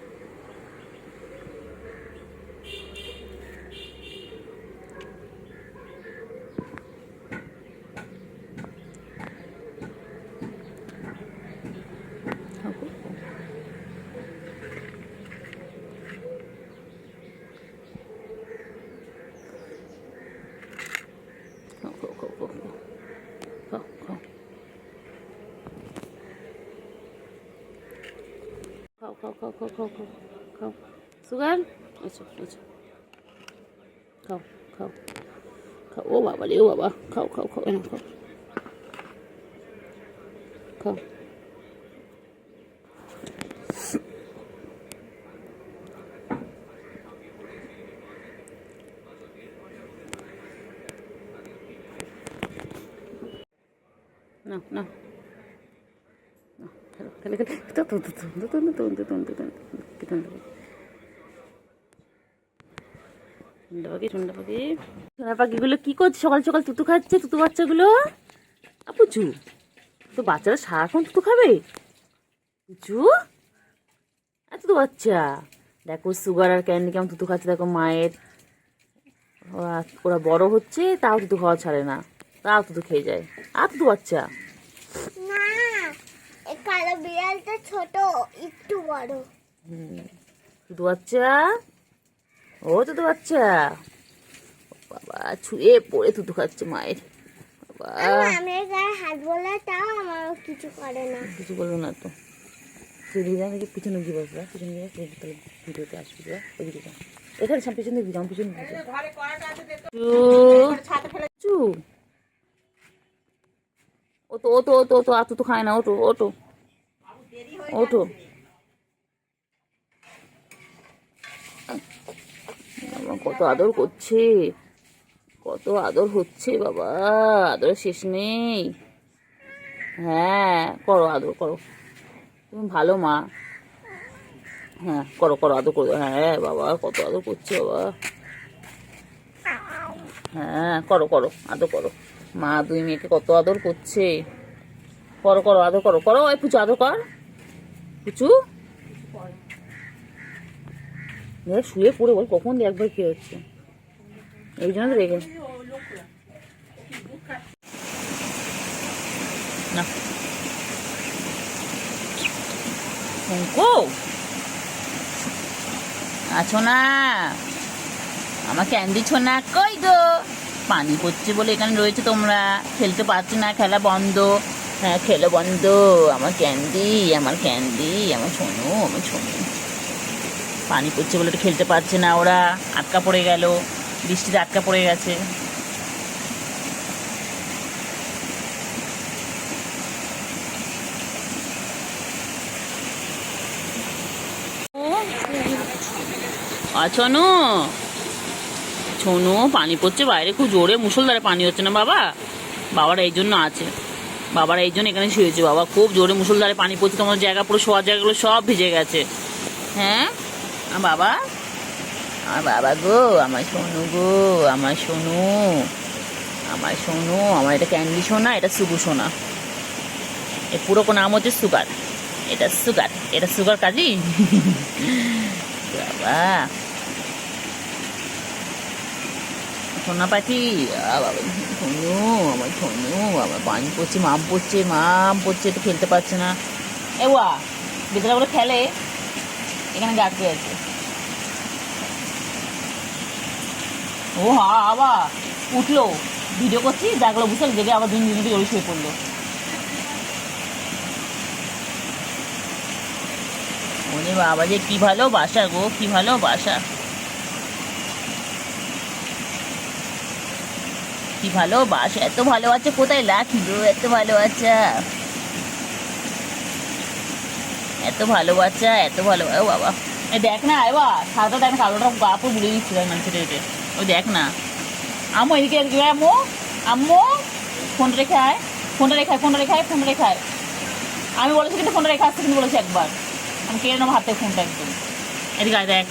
খাও খাও খাও খাও খাও খাও খাও খাও খাও খাও খাও খাও খাও। সুগার আচ্ছা আচ্ছা, খাও খাও খাও। ও বাবা রে, ও বাবা, খাও খাও খাও, এনে খাও খাও। না না খেলে খেলে তো তো তো তো তো তো তো তো তো পাখি, ঠান্ডা পাখি, সোনা পাখিগুলো কি করছে সকাল সকাল? তুতু খাচ্ছে, তুতু বাচ্চাগুলো। পুচু তো বাচ্চারা সারাক্ষণ তুতু খাবে? পুচু এত তো বাচ্চা, দেখো সুগার আর ক্যান্ডি কেমন তুতু খাচ্ছে, দেখো মায়ের। ওরা বড় হচ্ছে তাও তুতু খাওয়া ছাড়ে না, তাও তুতু খেয়ে যায়। আর তুতু বাচ্চা না, এই কালো বিড়ালটা ছোট, একটু বড়। তুতু বাচ্চা, ও তুতু বাচ্চা, বাবা ছুঁয়ে পড়ে তুতু খাচ্ছে মায়ের। বাবা আমি গায়ে হাত বলে তাও আমার কিছু করে না। কিছু বলবো না তো, তুই দিদা নাকি পিছনে গিয়ে বসবা, পিছনে গিয়ে তাহলে ভিডিওতে আসবি, ওইদিকে যা, এখানে পিছন দিকে যাও, পিছন দিকে চু চু ওটো ওটো ওটো ওটো আতু তো খায় না, ওটো ওটো ওটো। বাবা, কত আদর করছে, কত আদর হচ্ছে বাবা, আদর শেষ নেই। হ্যাঁ করো, আদর করো, তুমি ভালো মা। হ্যাঁ করো করো, আদর করো। হ্যাঁ বাবা, কত আদর করছে বাবা। হ্যাঁ করো করো, আদর করো। মা দুই মেয়েকে কত আদর করছে। করো করো, আদর করো, করো। ওই পুচু আদর কর, পুচু। শুয়ে পড়ে বল কখন একবার কি হচ্ছে, এই জন্য তো রেগে না। শঙ্কু আছো না? আমার ক্যান্ডি ছোনা কই গো? পানি পড়ছে বলে এখানে রয়েছে তোমরা, খেলতে পারছো না, খেলা বন্ধ। হ্যাঁ খেলা বন্ধ। আমার ক্যান্ডি, আমার ক্যান্ডি, আমার ছোনু, আমার ছোনু। পানি পড়ছে বলে তো খেলতে পারছে না ওরা, আটকা পড়ে গেল, বৃষ্টিতে আটকা পড়ে গেছে। ছোনু, ছোনু পানি পড়ছে বাইরে, খুব জোরে মুষলধারে পানি হচ্ছে না বাবা? বাবারা এই জন্য আছে, বাবারা এই জন্য এখানে শুয়েছে। বাবা খুব জোরে মুষলধারে পানি পড়ছে, তোমার জায়গা পুরো শোয়ার জায়গাগুলো সব ভিজে গেছে। হ্যাঁ বাবা, আমার বাবা গো, আমার সোনু গো, আমার সোনু, আমার সোনু। আমার এটা ক্যান্ডি সোনা, এটা সুগু সোনা। এর পুরো নাম হচ্ছে সুগার। এটা সুগার, এটা সুগার কাজি। বাবা সোনা পাখি, বাবা সোনু, আমার সোনু। আমার পানি পড়ছে, মাম পড়ছে, মাম পড়ছে, তো খেলতে পারছে না। এ ওয়া বেচারা করে খেলে, এখানে গাছে আছে। ও হা আবার উঠলো, ভিডিও করছি, জাগলো, বুঝতে জেগে আবার দুদিন দুদিন ওই শুয়ে পড়লো। ওরে বাবা যে কি ভালোবাসা গো, কি ভালোবাসা, কি ভালোবাসা, এত ভালোবাসা কোথায় লাখি গো, এত ভালোবাসা, এত ভালোবাসা, এত ভালো। ও বাবা এ দেখ না, এবার সারাটা দেখ না, কালোটা গাপও বুড়ে দিচ্ছিল মানুষের এটা। ওই দেখ না, আম্মু এদিকে আসবে, আম্মু, আম্মু ফোনটা রেখে আয়, ফোনটা রেখে আয়, ফোনটা রেখে আয়, ফোনটা রেখে আয়। আমি বলেছি কিন্তু ফোনটা রেখে আসতে, কিন্তু বলেছি একবার, আমি কেড়ে নেবো হাত থেকে ফোনটা একদম। এদিকে আয়, দেখ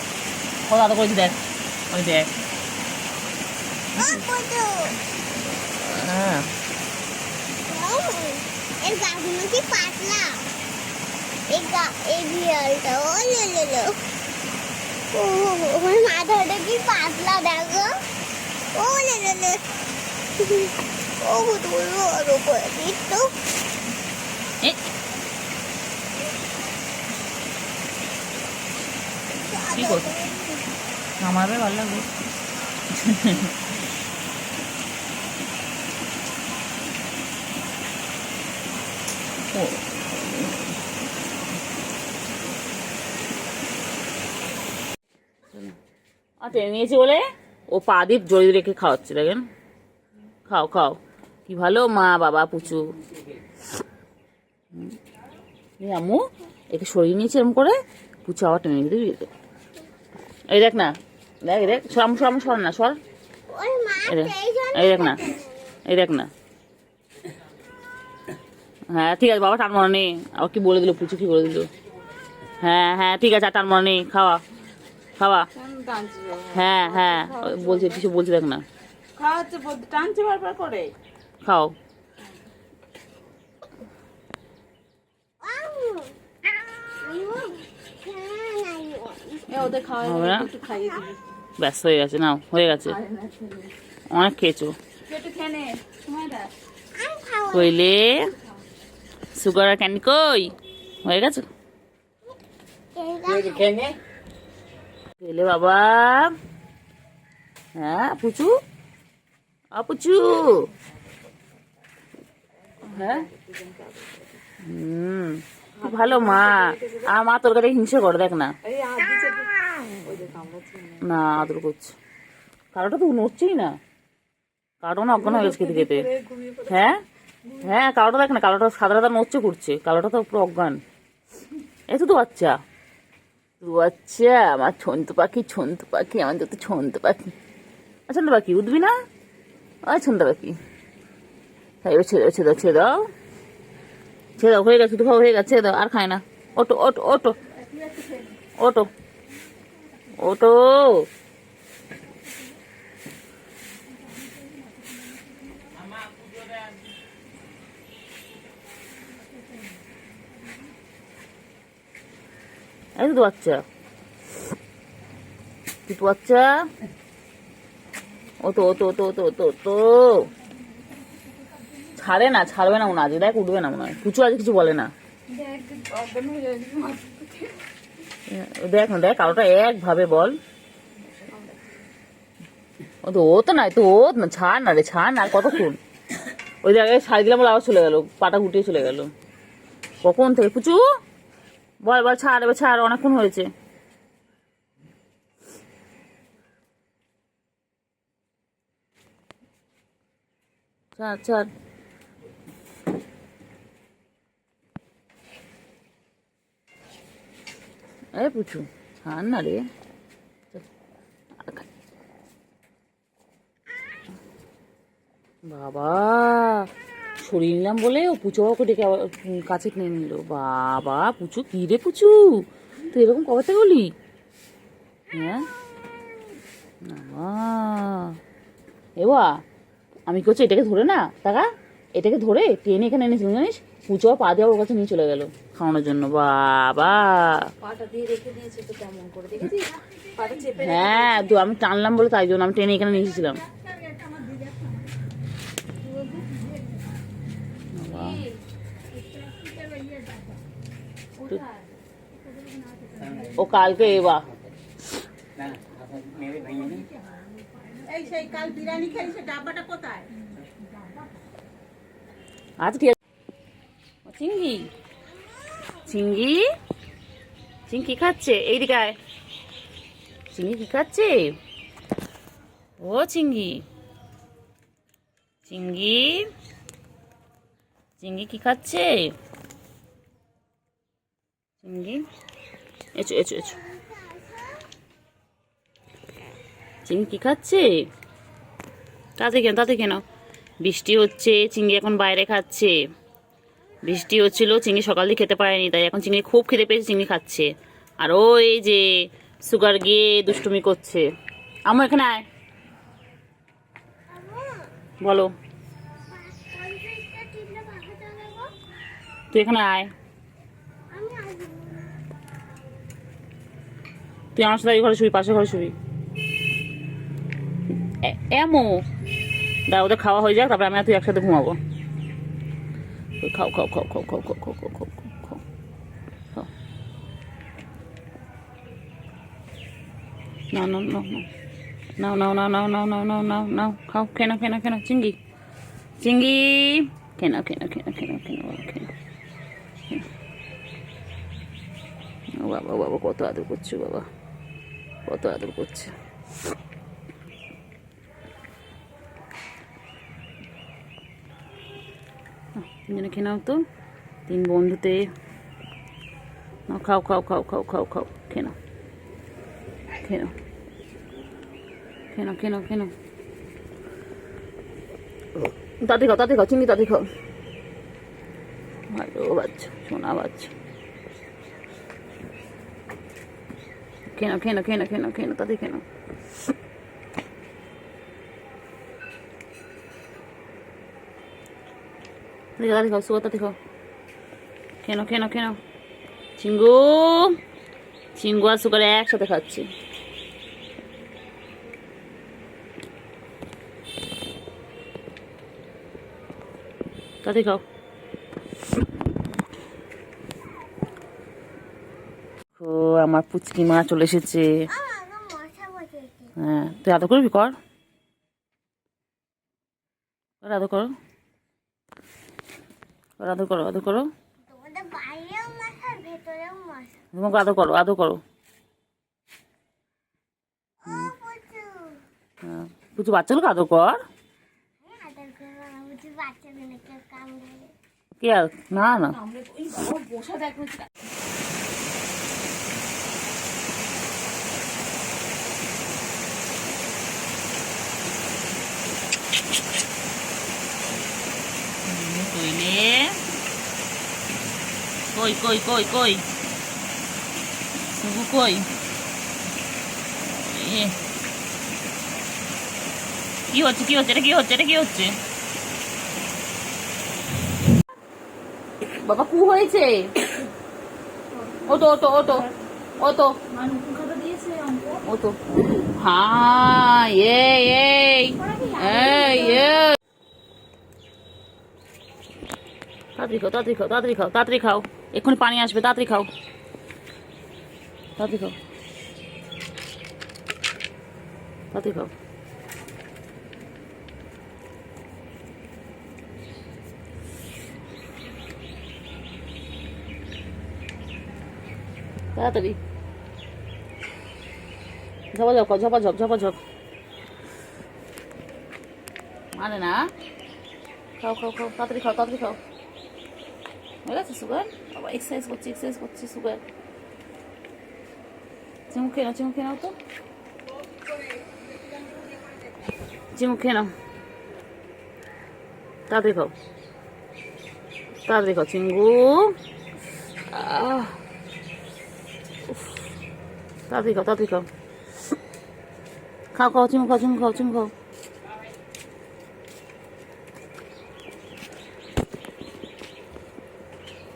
কত আদর করেছি, দেখ ওই দেখ। হ্যাঁ এর গাগুলো কি পাতলা, এই বিড়ালটা ও লো ও ওর মাথাটা কি পাতলা দেখো, ও লো ও বলবো আরো করে দিত। কি করছো? আমার ভালো লাগবে। টেনে নিয়েছে বলে ও পা দিয়ে জড়িয়ে রেখে খাওয়াচ্ছে, দেখেন। খাও খাও, কি ভালো মা বাবা পুচু। আম্মু একে সরিয়ে নিয়েছে এরকম করে, পুচু আবার টেনে নিয়ে দিবি। এই দেখ না, দেখ দেখ, সর সর না, সর। এই দেখ না, এই দেখ না। হ্যাঁ ঠিক আছে বাবা, টান মনে নেই। আবার কি বলে দিল পুচু, কি বলে দিল। হ্যাঁ হ্যাঁ ঠিক আছে, আর টান মনে নেই, খাওয়া খাওয়া। হ্যাঁ হ্যাঁ বলছে, কিছু বলছে দেখ না, টানছে বারবার করে। খাও। ওদের খাওয়া হবে না? একটু খাইয়ে দিবি। ব্যস্ত হয়ে গেছে, নাও হয়ে গেছে, অনেক খেয়েছো। একটু খেয়ে নে, সময় দেখ। কইলে সুগার আর ক্যান্ডি কই, হয়ে গেছে। কইলে বাবা, হ্যাঁ পুচু, পুচু, হ্যাঁ খুব ভালো মা। আর মা তোর কাছে হিংসে করে, দেখ না, না আদর করছে। কারোটা তো নড়ছেই না, কারোটা না অজ্ঞান হয়ে গেছে খেতে খেতে। হ্যাঁ হ্যাঁ কালোটা দেখ না, কালোটা সাদা সাদা নড়ছে করছে, কালোটা তো পুরো অজ্ঞান। এই তো বাচ্চা, তো বাচ্চা আমার ছন্তু পাখি, ছন্তু পাখি, আমাদের তো ছন্তু পাখি। ছন্তু পাখি উঠবি না? ওই ছন্তু পাখি, হ্যাঁ এবার ছেড়ে ছেড়ে দাও, ছেড়ে দাও, ছেড়ে দাও, হয়ে গেছে তো, হয়ে গেছে, ছেড়ে দাও, আর খায় না। ওটো ওটো ওটো ওটো ওটো। এই তো বাচ্চা, দুটো বাচ্চা, ও তো ও তো ও তো ও তো ও তো ও তো ছাড়ে না, ছাড়বে না মনে হয়, আজ দেখ উঠবে না মনে হয়, পুচু আজ কিছু বলে না। দেখ না, দেখ কালোটা একভাবে বল। ও তো নাই তো, ও না, ছাড় না রে, ছাড় না, আর কতক্ষণ। ওই জায়গায় ছাড়ি দিলাম বলে আবার চলে গেল, পাটা গুটিয়ে চলে গেল কখন থেকে। পুচু বল বল, ছাড় এবার, ছাড়, অনেকক্ষণ হয়েছে। ছাড় ছাড়। এ পুচু ছাড় না রে। বাবা সরিয়ে নিলাম বলে ও পুচু বাবাকে ডেকে আবার কাছে টেনে নিল। বাবা পুচু, কি রে পুচু, তুই এরকম কবে থেকে বলি? হ্যাঁ এবা আমি কি করছি, এটাকে ধরে না টাকা, এটাকে ধরে টেনে এখানে এনেছিলাম জানিস, পুচু পা দিয়ে ওর কাছে নিয়ে চলে গেল খাওয়ানোর জন্য। বাবা হ্যাঁ তো আমি টানলাম বলে, তাই জন্য আমি টেনে এখানে নিয়ে এসেছিলাম। ও কালকে এবা এই সেই কাল বিরিয়ানি খেলি, সে ডাব্বাটা কোথায়? আচ্ছা ঠিক আছে। চিঙ্গি, চিঙ্গি, চিঙ্গি কি খাচ্ছে? এইদিকে আয়। চিঙ্গি কি খাচ্ছে? ও চিঙ্গি, চিঙ্গি, চিঙ্গি কি খাচ্ছে? চিঙ্গি এসো এসো এসো। চিঙ্গি কি খাচ্ছে? তাতে কেন, তাতে কেন? বৃষ্টি হচ্ছে, চিঙ্গি এখন বাইরে খাচ্ছে। বৃষ্টি হচ্ছিল, চিংড়ি সকাল দিয়ে খেতে পারেনি, তাই এখন চিংড়ি খুব খেতে পেয়েছে, চিংড়ি খাচ্ছে। আর ওই যে সুগার গিয়ে দুষ্টুমি করছে। আমার এখানে আয়, বলো, তুই এখানে আয়, তুই আমার সাথে এই ঘরে শুবি, পাশের ঘরে শুবি। এমো দাঁড়া, ওদের খাওয়া হয়ে যাক, তারপরে আমি আর তুই একসাথে ঘুমাবো। খাও খাও খাও খাও খাও খাও খাও খাও খাও খাও খাও। নাও নাও নাও নাও নাও নাও নাও নাও নাও নাও নাও নাও খাও, খেয়ে নাও, খেয়ে নাও, খেয়ে নাও, চিঙ্গি, চিঙ্গি, খেয়ে নাও, খেয়ে নাও, খেয়ে নাও, খেয়ে নাও, খেয়ে নাও, খেয়ে নাও। ও বাবা, বাবা কত আদর করছে, বাবা কত আদর করছে। তিনজনে খেয়ে নাও তো, তিন বন্ধুতে। খাও খাও খাও খাও খাও খাও, খেয়ে নাও, খেয়ে নাও, খেয়ে নাও, খেয়ে নাও, খেয়ে নাও। তাতে খাও, তাতে খাও, চিংড়ি তাতে খাও। ভালো বাচ্চা, সোনা বাচ্চা। খেয়ে নাও, খেয়ে নাও, খেয়ে নাও, খেয়ে নাও, খেয়ে নাও, তাতে খেয়ে নাও। তাতে খাও, সুগার তাতে খাও। খেয়ে নাও, খেয়ে নাও, খেয়ে নাও। চিঙ্গু, চিঙ্গু আর সুগার একসাথে খাচ্ছি। তাতে খাও। ও আমার পুচকি মা চলে এসেছে। হ্যাঁ তুই আদর করবি, কর, আদর করো, আদর করো, আদর করো, তোমাকে আদর করো, আদর করো। হ্যাঁ পুচু বাচ্চাগুলোকে আদর কর। বলছি বাচ্চাদের কেউ কামড়ে। কি আর না না আমরা ওই বাবা বসা দেখো। কইলে কই কই কই কই সুগু কই এ, কি হচ্ছে কি হচ্ছে এটা কি হচ্ছে এটা কি হচ্ছে বাবা কু হয়েছে ও তো ও তো ও তো ও তো মা নতুন খাতা দিয়েছে অঙ্ক। ও তো হ্যাঁ এই এই এই এই তাড়াতাড়ি খাও তাড়াতাড়ি খাও তাড়াতাড়ি খাও তাড়াতাড়ি খাও এক্ষুনি পানি আসবে তাড়াতাড়ি খাও তাড়াতাড়ি খাও তাড়াতাড়ি খাও তাড়াতাড়ি ঝপাঝপ খাও ঝপাঝপ ঝপাঝপ মানে না খাও খাও খাও তাড়াতাড়ি খাও তাড়াতাড়ি খাও হয়ে গেছে সুগার বাবা এক্সারসাইজ করছি সুগার চিমুক খেয়ে নাও তো চিমুক খেয়ে নাও তাড়াতাড়ি খাও চিঙ্গু উফ, তাড়াতাড়ি খাও খাও চিমু খাও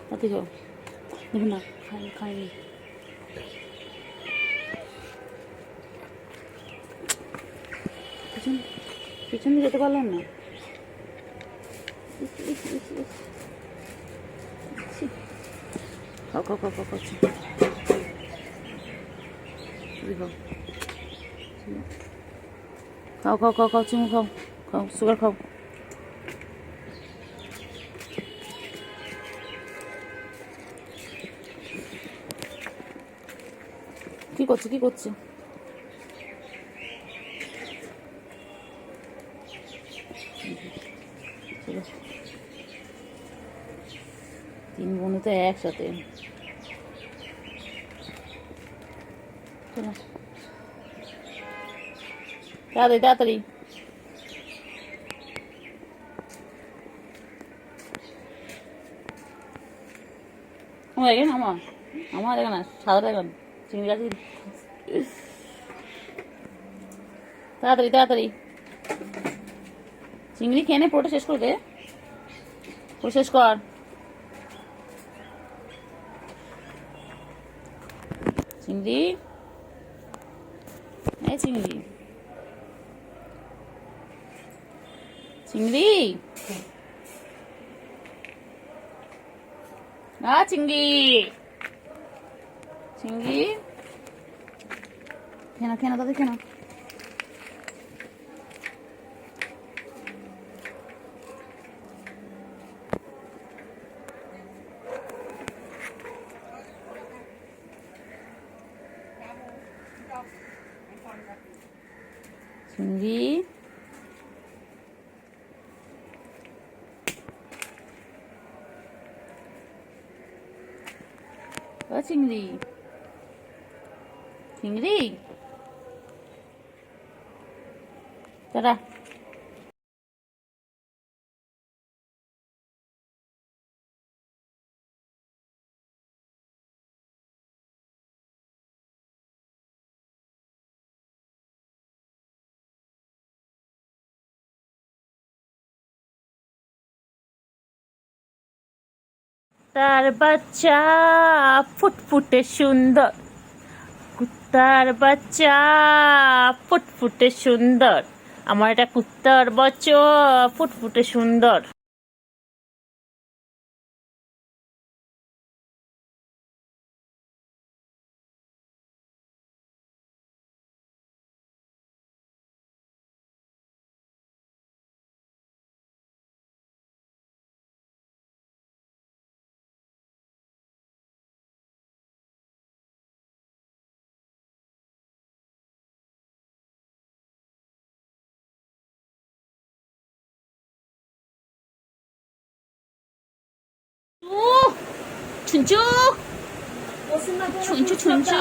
তাড়াতাড়ি খাও দেখুন না খাইনি পিছন দিয়ে যেতে পারলাম না খাও চিমু খাও সুগার খাও কি করছে 3 বোনে তো একসাথে চলো তাড়াতাড়ি আমার দেখে না সাদা দেখেন চিংড়ি গাছ তাড়াতাড়ি চিংড়ি খেয়ে নে পুরোটা শেষ করবে পুরো শেষ কর চিংড়ি এই চিংড়ি চিংড়ি চিংড়ি খেয়ে না দাদা খেয়ে না চিংড়ি ও চিংড়ি টাটা তার বাচ্চা ফুটফুটে সুন্দর কুত্তার বাচ্চা ফুটফুটে সুন্দর আমার এটা কুত্তার বাচ্চা ফুটফুটে সুন্দর ছুঁচু ছুঁচু ছুঁচু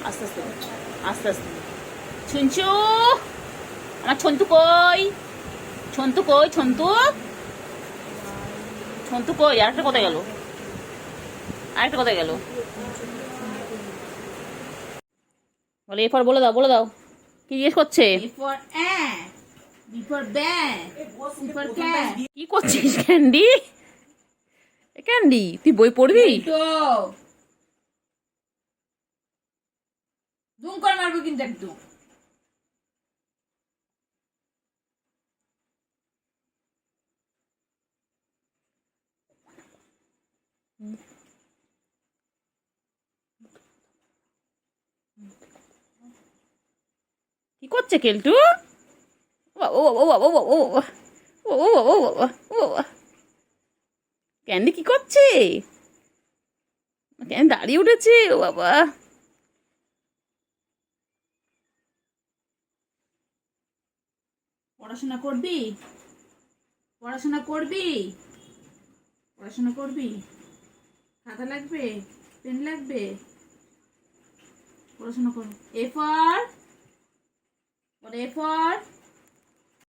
আস্তে আস্তে আস্তে আস্তে ছুঁচু আমার ছন্তু কই ছন্তু কই ছন্তু ছন্তু কই আরেকটা কোথায় গেল আরেকটা কোথায় গেল বলে এরপর বলে দাও কি জিজ্ঞেস করছে for ant, B for bear, C for cat. কি করছিস ক্যান্ডি ক্যান্ডি তুই বই পড়বি তো দুম করে মারবো কিন্তু একদম। কি করছে কেলটু ক্যান্ডি কি করছে ক্যান্ডি দাঁড়িয়ে উঠেছে ও বাবা পড়াশোনা করবি পড়াশোনা করবি পড়াশোনা করবি খাতা লাগবে পেন লাগবে পড়াশোনা কর এ ফর